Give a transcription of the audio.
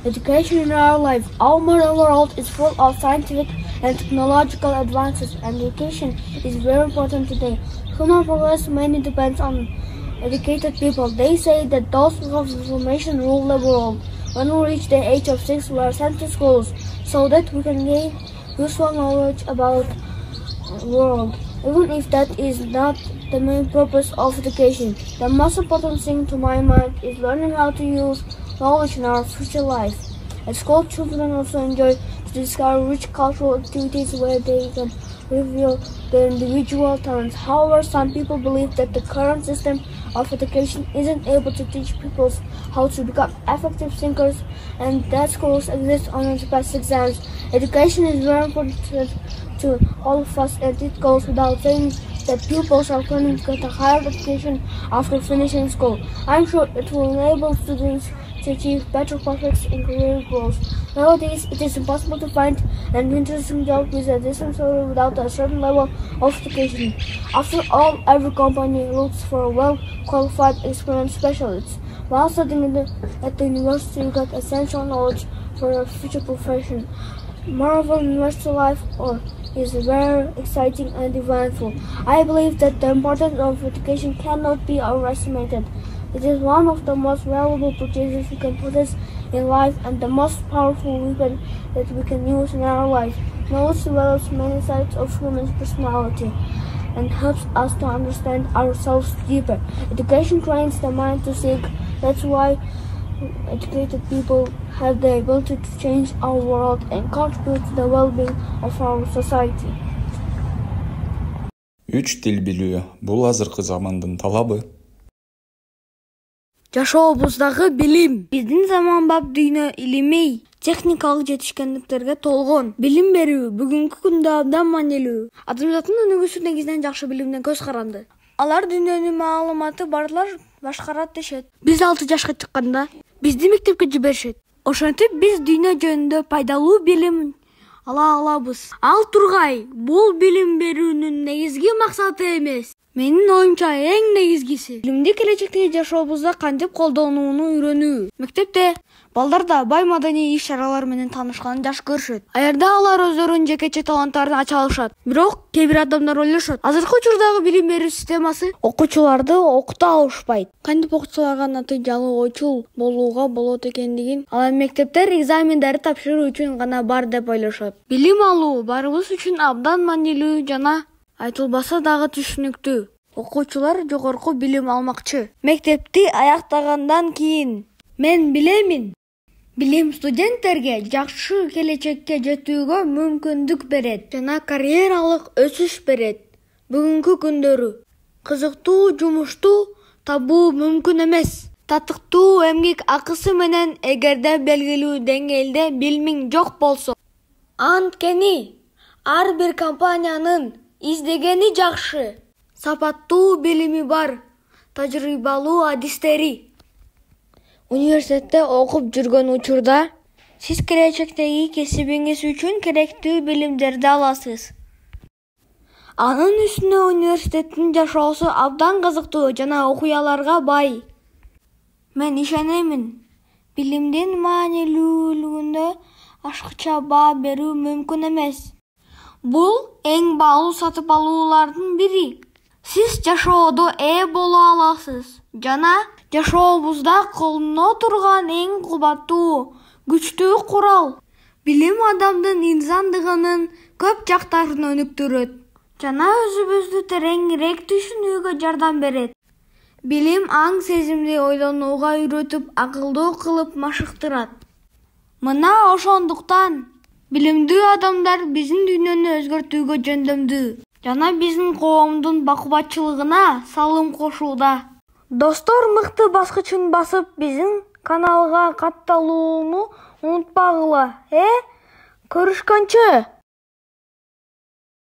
education in our life. Our modern world is full of scientific and technological advances, and education is very important today. Human progress mainly depends on educated people. They say that those who have information rule the world. When we reach the age of 6, we are sent to schools so that we can gain useful knowledge about the world. Even if that is not the main purpose of education, the most important thing to my mind is learning how to use knowledge in our future life. At school, children also enjoy to discover rich cultural activities where they can reveal their individual talents. However, some people believe that the current system of education isn't able to teach people how to become effective thinkers and that schools exist only to pass exams. Education is very important to all of us, and it goes without saying that pupils are planning to get a higher education after finishing school. I'm sure it will enable students to achieve better prospects in career goals. Nowadays, it is impossible to find an interesting job with a decent salary without a certain level of education. After all, every company looks for well-qualified, experienced specialists. While studying at the university, you get essential knowledge for your future profession. Moreover, university life is very exciting and eventful. I believe that the importance of education cannot be overestimated. It is one of the most valuable purchases we can possess in life and the most powerful weapon that we can use in our life. Knowledge develops many sides of human personality and helps us to understand ourselves deeper. Education trains the mind to think. That's why educated people have the ability to change our world and contribute to the well-being of our society. 3 dil билүү бул азыркы замандын талабы. Жашообуздагы билим биздин заманбап дүйнө илимий техникалык жетишкендиктерге толгон. Билим берүү бүгүнкү күндө абдан маанилүү. Адамзаттын өнүгүүсү негизинен жакшы билимден көз каранды. Алар дүйнөнүн маалыматы барлар башкарат дешет. Биз 6 жашка чыкканда бизди мектепке жиберишет. Ошентип биз дүйнө жөнүндө пайдалуу билим ала алабыз. Ал тургай, бул билим берүүнүн негизги максаты эмес. Менин оюмча эң негизгиси билимди келечектеги жашообузда кантип колдонууну үйрөнүү. Мектепте балдар да бай маданий иш-чаралар менен таанышканын жакшы көрүшөт. Аярда алар өздөрүнүн жекече таланттарын ача алышат. Бирок кээ бир адамдар ойлошот, азыркы учурдагы билим берүү системасы окуучуларды окута алышпайт. Кантип окуучуларга натыйжалуу ойчул болууга болот экендигин, ал эми мектептер экзамендерди тапшыруу үчүн гана бар деп ойлошот. Билим алуу баарыбыз үчүн абдан маанилүү жана айтылбаса дагы түшүнүктүү. Окуучулар жогорку билим алмакчы. Мектепти аяктагандан кийин мен билемин. Билим студенттерге жакшы келечекке жетүүгө мүмкүндүк берет жана карьералык өсүш берет. Бүгүнкү күндөрү кызыктуу жумушту табуу мүмкүн эмес. Татыктуу эмгек акысы менен эгерде белгилүү деңгээлде билимиң жок болсо, анткени ар бир компаниянын издегени жакшы, сапаттуу билими бар, тажрыйбалуу адистери. Университетте окуп жүргөн учурда сиз келечектеги кесибиңиз үчүн керектүү билимдерди аласыз. Анын үстүнө университеттин жашоосу абдан кызыктуу жана окуяларга бай. Мен ишенемин, билимдин маанилүүлүгүнө ашыкча баа берүү мүмкүн эмес. Бул эң баалуу сатып алуулардын бири. Сиз жашоодо ээ боло аласыз жана жашообузда колдоно турган эң кубаттуу, күчтүү курал. Билим адамдын инсандыгынын көп жактарын өнүктүрөт жана өзүбүздү тереңирээк түшүнүүгө жардам берет. Билим аң сезимди ойлонууга үйрөтүп, акылдуу кылып машыктырат. Мына ошондуктан билимдүү адамдар биздин дүйнөнү өзгөртүүгө жөндөмдүү жана биздин коомдун бакубатчылыгына салым кошууда. Достор, мыкты баскычын басып, биздин каналга катталууну унутпагыла. Көрүшкөнчө.